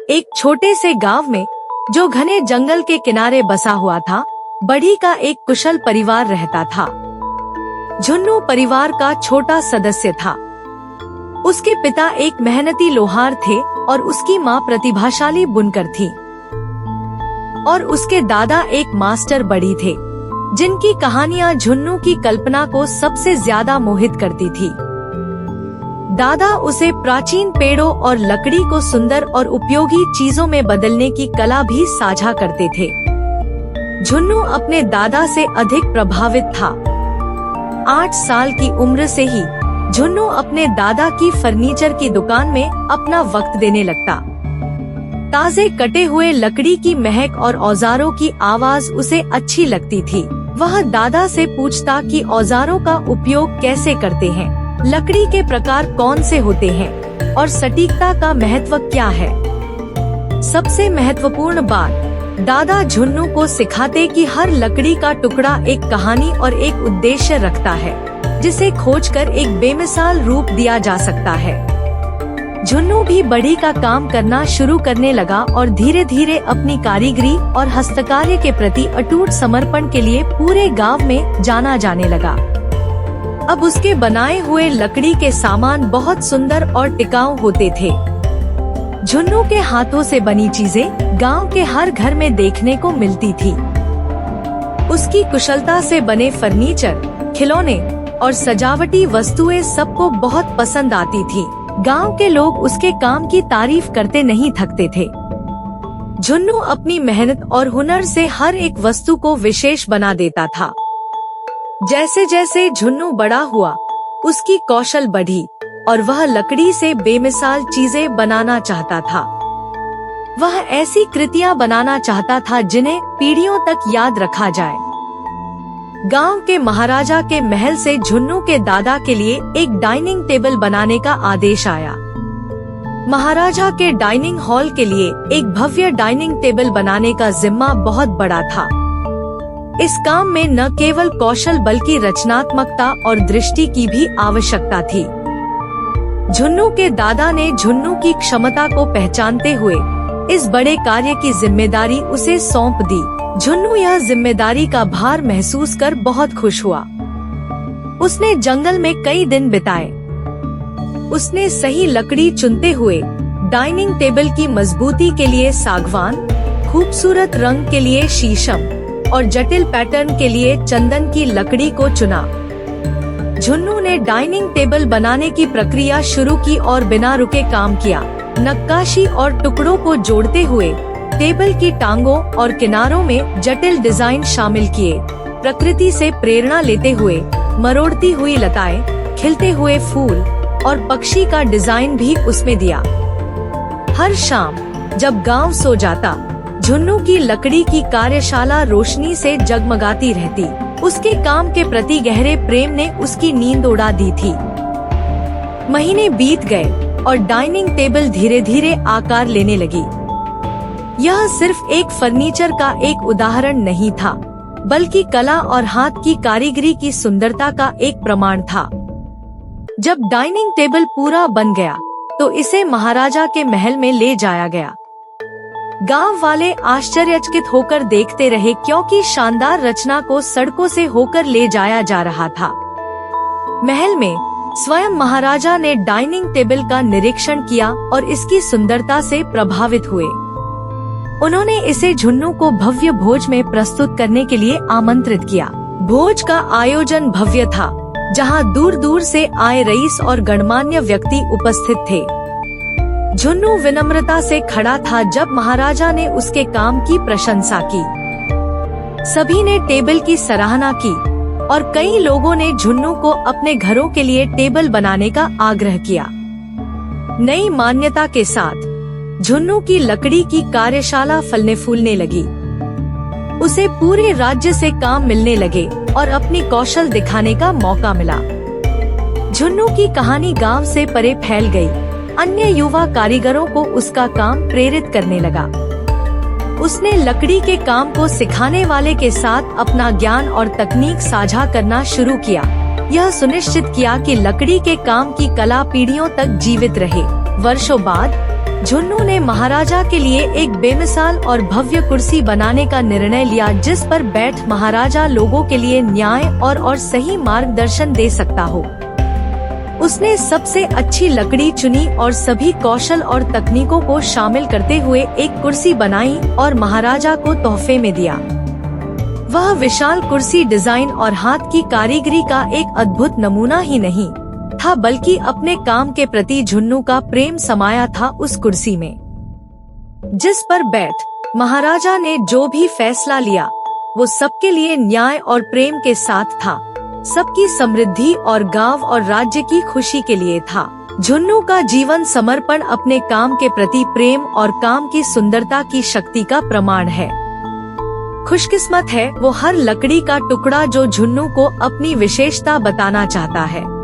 एक छोटे से गांव में, जो घने जंगल के किनारे बसा हुआ था, बढ़ी का एक कुशल परिवार रहता था। झुन्नू परिवार का छोटा सदस्य था। उसके पिता एक मेहनती लोहार थे और उसकी माँ प्रतिभाशाली बुनकर थी। और उसके दादा एक मास्टर बड़ी थे, जिनकी कहानियाँ झुन्नू की कल्पना को सबसे ज्यादा मोहित करती थी। दादा उसे प्राचीन पेड़ों और लकड़ी को सुंदर और उपयोगी चीजों में बदलने की कला भी साझा करते थे। झुन्नू अपने दादा से अधिक प्रभावित था। 8 साल की उम्र से ही झुन्नू अपने दादा की फर्नीचर की दुकान में अपना वक्त देने लगता। ताजे कटे हुए लकड़ी की महक और औजारों की आवाज उसे अच्छी लगती थी। वह दादा से पूछता कि औजारों का उपयोग कैसे करते हैं, लकड़ी के प्रकार कौन से होते हैं और सटीकता का महत्व क्या है। सबसे महत्वपूर्ण बात, दादा झुन्नू को सिखाते कि हर लकड़ी का टुकड़ा एक कहानी और एक उद्देश्य रखता है, जिसे खोजकर एक बेमिसाल रूप दिया जा सकता है। झुन्नू भी बढ़ी का काम करना शुरू करने लगा और धीरे धीरे अपनी कारीगरी और हस्तकार्य के प्रति अटूट समर्पण के लिए पूरे गांव में जाना जाने लगा। अब उसके बनाए हुए लकड़ी के सामान बहुत सुंदर और टिकाऊ होते थे। झुन्नू के हाथों से बनी चीजें गांव के हर घर में देखने को मिलती थी। उसकी कुशलता से बने फर्नीचर, खिलौने और सजावटी वस्तुएं सबको बहुत पसंद आती थी। गांव के लोग उसके काम की तारीफ करते नहीं थकते थे। झुन्नू अपनी मेहनत और हुनर से हर एक वस्तु को विशेष बना देता था। जैसे जैसे झुन्नू बड़ा हुआ, उसकी कौशल बढ़ी और वह लकड़ी से बेमिसाल चीजें बनाना चाहता था। वह ऐसी कृतियां बनाना चाहता था जिन्हें पीढ़ियों तक याद रखा जाए। गांव के महाराजा के महल से झुन्नू के दादा के लिए एक डाइनिंग टेबल बनाने का आदेश आया। महाराजा के डाइनिंग हॉल के लिए एक भव्य डाइनिंग टेबल बनाने का जिम्मा बहुत बड़ा था। इस काम में न केवल कौशल बल्कि रचनात्मकता और दृष्टि की भी आवश्यकता थी। झुन्नू के दादा ने झुन्नू की क्षमता को पहचानते हुए इस बड़े कार्य की जिम्मेदारी उसे सौंप दी। झुन्नू यह जिम्मेदारी का भार महसूस कर बहुत खुश हुआ। उसने जंगल में कई दिन बिताए। उसने सही लकड़ी चुनते हुए डाइनिंग टेबल की मजबूती के लिए सागवान, खूबसूरत रंग के लिए शीशम और जटिल पैटर्न के लिए चंदन की लकड़ी को चुना। झुन्नू ने डाइनिंग टेबल बनाने की प्रक्रिया शुरू की और बिना रुके काम किया। नक्काशी और टुकड़ों को जोड़ते हुए टेबल की टांगों और किनारों में जटिल डिजाइन शामिल किए। प्रकृति से प्रेरणा लेते हुए मरोड़ती हुई लताएं, खिलते हुए फूल और पक्षी का डिजाइन भी उसमें दिया। हर शाम जब गांव सो जाता, झुन्नू की लकड़ी की कार्यशाला रोशनी से जगमगाती रहती। उसके काम के प्रति गहरे प्रेम ने उसकी नींद उड़ा दी थी। महीने बीत गए और डाइनिंग टेबल धीरे धीरे आकार लेने लगी। यह सिर्फ एक फर्नीचर का एक उदाहरण नहीं था, बल्कि कला और हाथ की कारीगरी की सुंदरता का एक प्रमाण था। जब डाइनिंग टेबल पूरा बन गया, तो इसे महाराजा के महल में ले जाया गया। गांव वाले आश्चर्यचकित होकर देखते रहे, क्योंकि शानदार रचना को सड़कों से होकर ले जाया जा रहा था। महल में स्वयं महाराजा ने डाइनिंग टेबल का निरीक्षण किया और इसकी सुंदरता से प्रभावित हुए। उन्होंने इसे झुन्नू को भव्य भोज में प्रस्तुत करने के लिए आमंत्रित किया। भोज का आयोजन भव्य था, जहां दूर दूर से आए रईस और गणमान्य व्यक्ति उपस्थित थे। झुन्नू विनम्रता से खड़ा था जब महाराजा ने उसके काम की प्रशंसा की। सभी ने टेबल की सराहना की और कई लोगों ने झुन्नू को अपने घरों के लिए टेबल बनाने का आग्रह किया। नई मान्यता के साथ झुन्नू की लकड़ी की कार्यशाला फलने फूलने लगी। उसे पूरे राज्य से काम मिलने लगे और अपनी कौशल दिखाने का मौका मिला। झुन्नू की कहानी गांव से परे फैल गई। अन्य युवा कारीगरों को उसका काम प्रेरित करने लगा। उसने लकड़ी के काम को सिखाने वाले के साथ अपना ज्ञान और तकनीक साझा करना शुरू किया। यह सुनिश्चित किया कि लकड़ी के काम की कला पीढ़ियों तक जीवित रहे। वर्षों बाद झुन्नू ने महाराजा के लिए एक बेमिसाल और भव्य कुर्सी बनाने का निर्णय लिया, जिस पर बैठ महाराजा लोगों के लिए न्याय और सही मार्गदर्शन दे सकता हो। उसने सबसे अच्छी लकड़ी चुनी और सभी कौशल और तकनीकों को शामिल करते हुए एक कुर्सी बनाई और महाराजा को तोहफे में दिया। वह विशाल कुर्सी डिजाइन और हाथ की कारीगरी का एक अद्भुत नमूना ही नहीं था, बल्कि अपने काम के प्रति झुन्नू का प्रेम समाया था उस कुर्सी में, जिस पर बैठ महाराजा ने जो भी फैसला लिया वो सबके लिए न्याय और प्रेम के साथ था, सबकी समृद्धि और गांव और राज्य की खुशी के लिए था। झुन्नू का जीवन समर्पण अपने काम के प्रति प्रेम और काम की सुंदरता की शक्ति का प्रमाण है। खुशकिस्मत है वो हर लकड़ी का टुकड़ा जो झुन्नू को अपनी विशेषता बताना चाहता है।